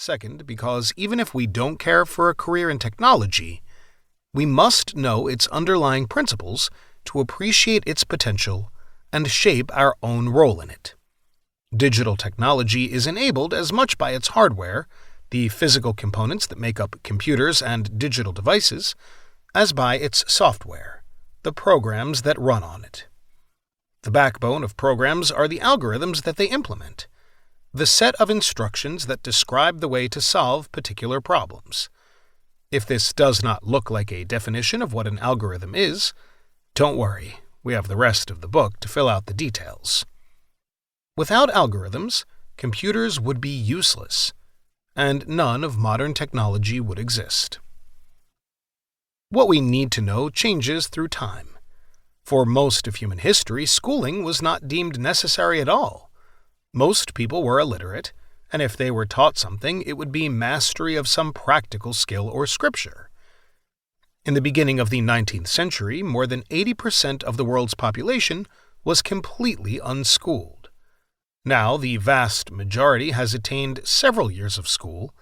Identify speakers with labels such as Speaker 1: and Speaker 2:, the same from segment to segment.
Speaker 1: Second, because even if we don't care for a career in technology, we must know its underlying principles to appreciate its potential and shape our own role in it. Digital technology is enabled as much by its hardware, the physical components that make up computers and digital devices, as by its software, the programs that run on it. The backbone of programs are the algorithms that they implement, the set of instructions that describe the way to solve particular problems. If this does not look like a definition of what an algorithm is, don't worry, we have the rest of the book to fill out the details. Without algorithms, computers would be useless, and none of modern technology would exist. What we need to know changes through time. For most of human history, schooling was not deemed necessary at all. Most people were illiterate, and if they were taught something, it would be mastery of some practical skill or scripture. In the beginning of the 19th century, more than 80% of the world's population was completely unschooled. Now, the vast majority has attained several years of school,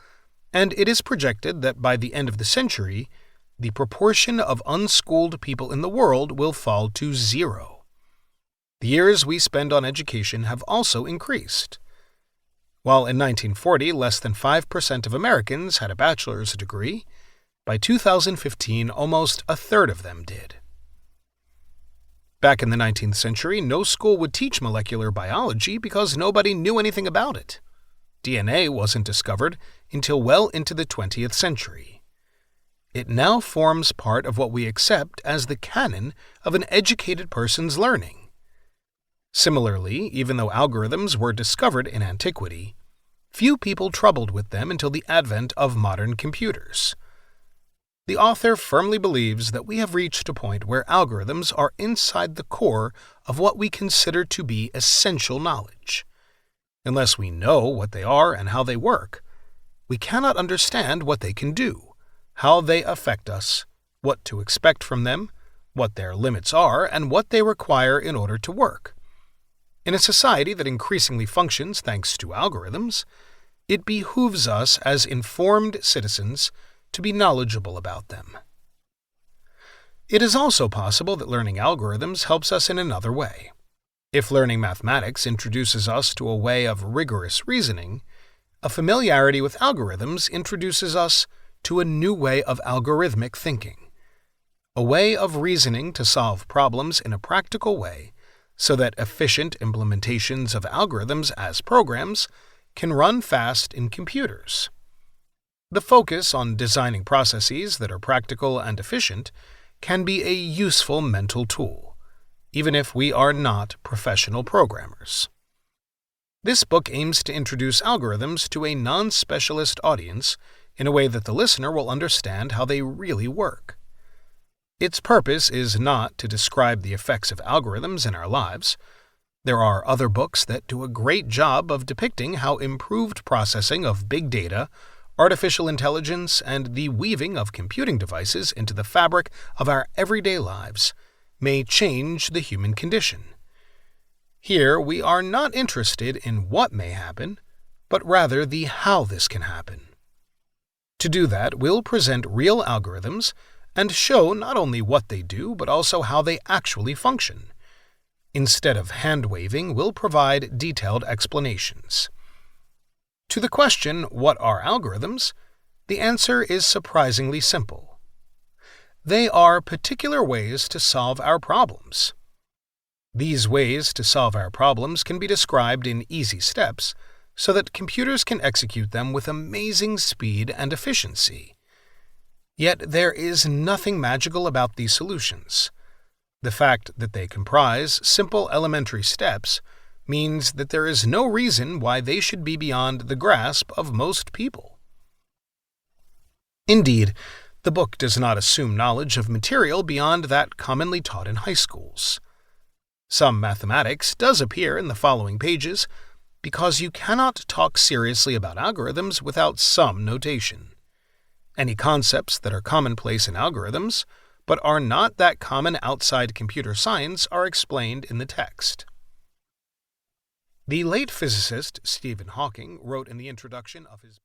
Speaker 1: and it is projected that by the end of the century, the proportion of unschooled people in the world will fall to 0. The years we spend on education have also increased. While in 1940 less than 5% of Americans had a bachelor's degree, by 2015 almost a third of them did. Back in the 19th century, no school would teach molecular biology because nobody knew anything about it. DNA wasn't discovered until well into the 20th century. It now forms part of what we accept as the canon of an educated person's learning. Similarly, even though algorithms were discovered in antiquity, few people troubled with them until the advent of modern computers. The author firmly believes that we have reached a point where algorithms are inside the core of what we consider to be essential knowledge. Unless we know what they are and how they work, we cannot understand what they can do, how they affect us, what to expect from them, what their limits are, and what they require in order to work. In a society that increasingly functions thanks to algorithms, it behooves us as informed citizens to be knowledgeable about them. It is also possible that learning algorithms helps us in another way. If learning mathematics introduces us to a way of rigorous reasoning, a familiarity with algorithms introduces us to a new way of algorithmic thinking, a way of reasoning to solve problems in a practical way so that efficient implementations of algorithms as programs can run fast in computers. The focus on designing processes that are practical and efficient can be a useful mental tool, even if we are not professional programmers. This book aims to introduce algorithms to a non-specialist audience in a way that the listener will understand how they really work. Its purpose is not to describe the effects of algorithms in our lives. There are other books that do a great job of depicting how improved processing of big data, artificial intelligence, and the weaving of computing devices into the fabric of our everyday lives may change the human condition. Here, we are not interested in what may happen, but rather the how this can happen. To do that, we'll present real algorithms and show not only what they do, but also how they actually function. Instead of hand-waving, we'll provide detailed explanations. To the question, what are algorithms? The answer is surprisingly simple. They are particular ways to solve our problems. These ways to solve our problems can be described in easy steps so that computers can execute them with amazing speed and efficiency. Yet there is nothing magical about these solutions. The fact that they comprise simple elementary steps means that there is no reason why they should be beyond the grasp of most people. Indeed, the book does not assume knowledge of material beyond that commonly taught in high schools. Some mathematics does appear in the following pages because you cannot talk seriously about algorithms without some notation. Any concepts that are commonplace in algorithms, but are not that common outside computer science, are explained in the text. The late physicist Stephen Hawking wrote in the introduction of his